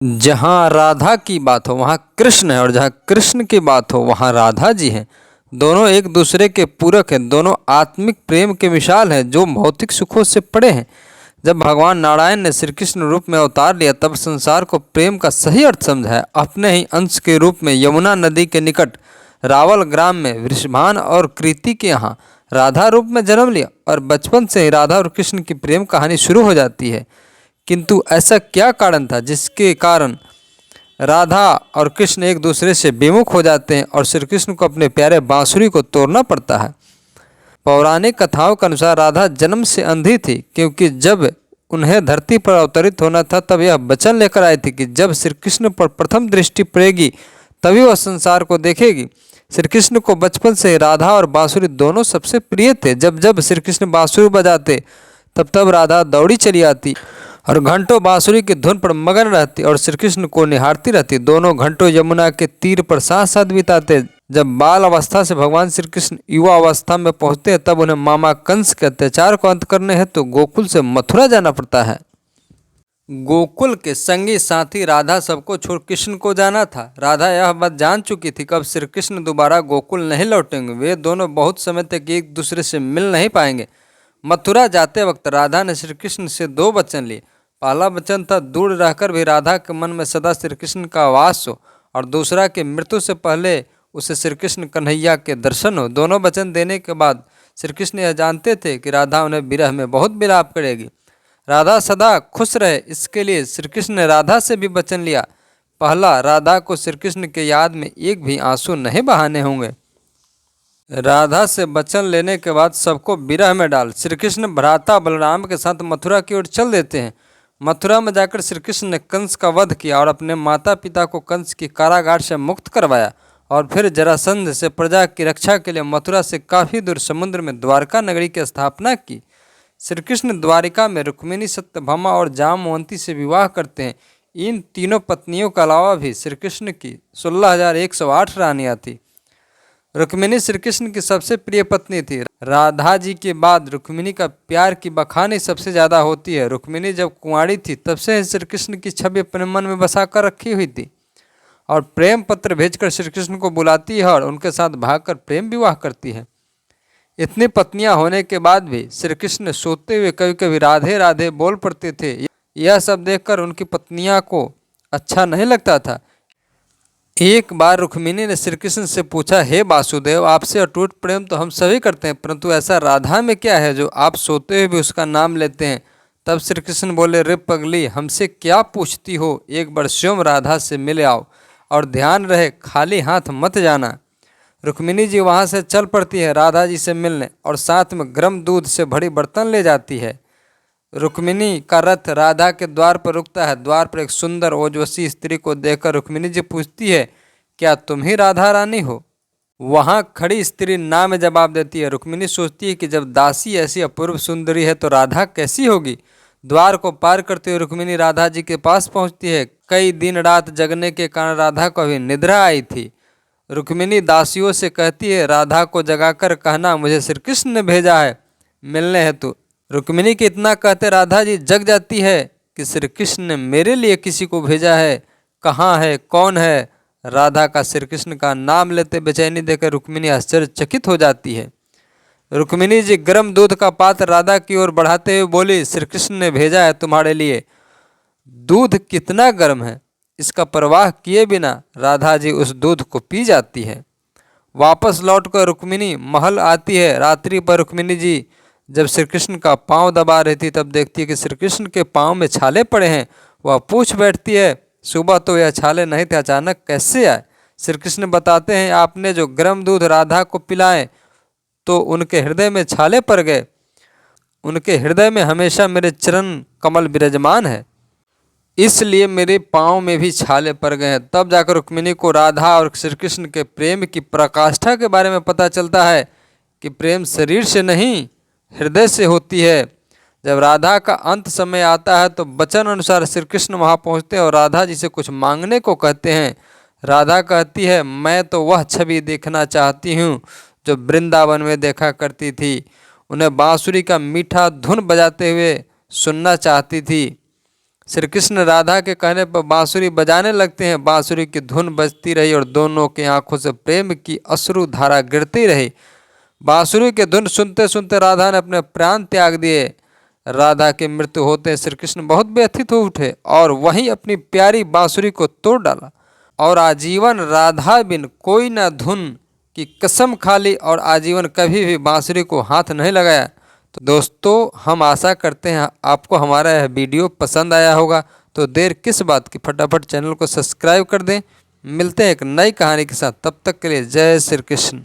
जहाँ राधा की बात हो वहाँ कृष्ण है, और जहाँ कृष्ण की बात हो वहाँ राधा जी हैं। दोनों एक दूसरे के पूरक हैं, दोनों आत्मिक प्रेम के मिसाल हैं जो भौतिक सुखों से परे हैं। जब भगवान नारायण ने श्री कृष्ण रूप में अवतार लिया तब संसार को प्रेम का सही अर्थ समझाया। अपने ही अंश के रूप में यमुना नदी के निकट रावल ग्राम में वृषभान और कृति के यहाँ राधा रूप में जन्म लिया, और बचपन से ही राधा और कृष्ण की प्रेम कहानी शुरू हो जाती है। किंतु ऐसा क्या कारण था जिसके कारण राधा और कृष्ण एक दूसरे से विमुख हो जाते हैं और श्री कृष्ण को अपने प्यारे बांसुरी को तोड़ना पड़ता है? पौराणिक कथाओं के अनुसार राधा जन्म से अंधी थी, क्योंकि जब उन्हें धरती पर अवतरित होना था तब यह वचन लेकर आई थी कि जब श्री कृष्ण पर प्रथम दृष्टि पड़ेगी तभी वह संसार को देखेगी। श्री कृष्ण को बचपन से राधा और बांसुरी दोनों सबसे प्रिय थे। जब जब श्री कृष्ण बांसुरी बजाते तब तब राधा दौड़ी चली आती और घंटों बांसुरी की धुन पर मगन रहती और श्री कृष्ण को निहारती रहती। दोनों घंटों यमुना के तीर पर साथ साथ बिताते। जब बाल अवस्था से भगवान श्री कृष्ण युवा अवस्था में पहुंचते हैं तब उन्हें मामा कंस के अत्याचार को अंत करने हेतु तो गोकुल से मथुरा जाना पड़ता है। गोकुल के संगी साथी राधा सबको छोड़ कृष्ण को जाना था। राधा यह बात जान चुकी थी कि अब श्री कृष्ण दोबारा गोकुल नहीं लौटेंगे। वे दोनों बहुत समय तक एक दूसरे से मिल नहीं पाएंगे। मथुरा जाते वक्त राधा ने श्री कृष्ण से दो वचन लिए। पहला वचन था दूर रहकर भी राधा के मन में सदा श्री कृष्ण का वास हो, और दूसरा कि मृत्यु से पहले उसे श्री कृष्ण कन्हैया के दर्शन हो। दोनों वचन देने के बाद श्री कृष्ण यह जानते थे कि राधा उन्हें विरह में बहुत विलाप करेगी। राधा सदा खुश रहे इसके लिए श्री कृष्ण ने राधा से भी वचन लिया। पहला, राधा को श्री कृष्ण के याद में एक भी आंसू नहीं बहाने होंगे। राधा से वचन लेने के बाद सबको विरह में डाल श्री कृष्ण भ्राता बलराम के साथ मथुरा की ओर चल देते हैं। मथुरा में जाकर श्री कृष्ण ने कंस का वध किया और अपने माता पिता को कंस की कारागार से मुक्त करवाया, और फिर जरासंध से प्रजा की रक्षा के लिए मथुरा से काफ़ी दूर समुद्र में द्वारका नगरी की स्थापना की। श्री कृष्ण द्वारिका में रुक्मिणी, सत्यभामा और जामवंती से विवाह करते हैं। इन तीनों पत्नियों के अलावा भी श्री कृष्ण की 16,108 रानियाँ थीं। रुक्मिणी श्री कृष्ण की सबसे प्रिय पत्नी थी। राधा जी के बाद रुक्मिणी का प्यार की बखानी सबसे ज़्यादा होती है। रुक्मिणी जब कुंवारी थी तब से श्री कृष्ण की छवि अपने मन में बसा कर रखी हुई थी और प्रेम पत्र भेजकर श्री कृष्ण को बुलाती है और उनके साथ भागकर प्रेम विवाह करती है। इतनी पत्नियां होने के बाद भी श्री कृष्ण सोते हुए कभी कभी राधे राधे बोल पड़ते थे। यह सब देखकर उनकी पत्नियां को अच्छा नहीं लगता था। एक बार रुक्मिणी ने श्री कृष्ण से पूछा, हे वासुदेव, आपसे अटूट प्रेम तो हम सभी करते हैं, परंतु ऐसा राधा में क्या है जो आप सोते हुए भी उसका नाम लेते हैं? तब श्री कृष्ण बोले, रे पगली, हमसे क्या पूछती हो? एक बार स्वयं राधा से मिले आओ, और ध्यान रहे खाली हाथ मत जाना। रुक्मिणी जी वहाँ से चल पड़ती है राधा जी से मिलने, और साथ में गर्म दूध से भरी बर्तन ले जाती है। रुक्मिणी का रथ राधा के द्वार पर रुकता है। द्वार पर एक सुंदर ओजस्वी स्त्री को देखकर रुक्मिणी जी पूछती है, क्या तुम ही राधा रानी हो? वहाँ खड़ी स्त्री ना में जवाब देती है। रुक्मिणी सोचती है कि जब दासी ऐसी अपूर्व सुंदरी है तो राधा कैसी होगी। द्वार को पार करते हुए रुक्मिणी राधा जी के पास पहुँचती है। कई दिन रात जगने के कारण राधा को अभी निद्रा आई थी। रुक्मिणी दासियों से कहती है, राधा को जगाकर कहना मुझे श्री कृष्ण ने भेजा है मिलने हेतु। रुक्मिणी के इतना कहते राधा जी जग जाती है कि श्री कृष्ण ने मेरे लिए किसी को भेजा है, कहाँ है, कौन है? राधा का श्री कृष्ण का नाम लेते बेचैनी देकर रुक्मिणी आश्चर्यचकित हो जाती है। रुक्मिणी जी गर्म दूध का पात्र राधा की ओर बढ़ाते हुए बोली, श्री कृष्ण ने भेजा है तुम्हारे लिए। दूध कितना गर्म है, इसका परवाह किए बिना राधा जी उस दूध को पी जाती है। वापस लौटकर रुक्मिणी महल आती है। रात्रि पर रुक्मिणी जी जब श्री कृष्ण का पांव दबा रही थी तब देखती है कि श्री कृष्ण के पांव में छाले पड़े हैं। वह पूछ बैठती है, सुबह तो यह छाले नहीं थे, अचानक कैसे आए? श्री कृष्ण बताते हैं, आपने जो गर्म दूध राधा को पिलाए तो उनके हृदय में छाले पड़ गए। उनके हृदय में हमेशा मेरे चरण कमल विराजमान है, इसलिए मेरे पाँव में भी छाले पड़ गए हैं। तब जाकर रुक्मिणी को राधा और श्री कृष्ण के प्रेम की पराकाष्ठा के बारे में पता चलता है कि प्रेम शरीर से नहीं हृदय से होती है। जब राधा का अंत समय आता है तो वचन अनुसार श्री कृष्ण वहाँ पहुँचते हैं और राधा जी से कुछ मांगने को कहते हैं। राधा कहती है, मैं तो वह छवि देखना चाहती हूँ जो वृंदावन में देखा करती थी। उन्हें बांसुरी का मीठा धुन बजाते हुए सुनना चाहती थी। श्री कृष्ण राधा के कहने पर बांसुरी बजाने लगते हैं। बांसुरी की धुन बजती रही और दोनों की आंखों से प्रेम की अश्रु धारा गिरती रही। बांसुरी की धुन सुनते सुनते राधा ने अपने प्राण त्याग दिए। राधा की मृत्यु होते श्री कृष्ण बहुत व्यथित हो उठे और वहीं अपनी प्यारी बांसुरी को तोड़ डाला और आजीवन राधा बिन कोई न धुन की कसम खा ली और आजीवन कभी भी बांसुरी को हाथ नहीं लगाया। तो दोस्तों, हम आशा करते हैं आपको हमारा यह वीडियो पसंद आया होगा। तो देर किस बात की, फटाफट चैनल को सब्सक्राइब कर दें। मिलते हैं एक नई कहानी के साथ, तब तक के लिए जय श्री कृष्ण।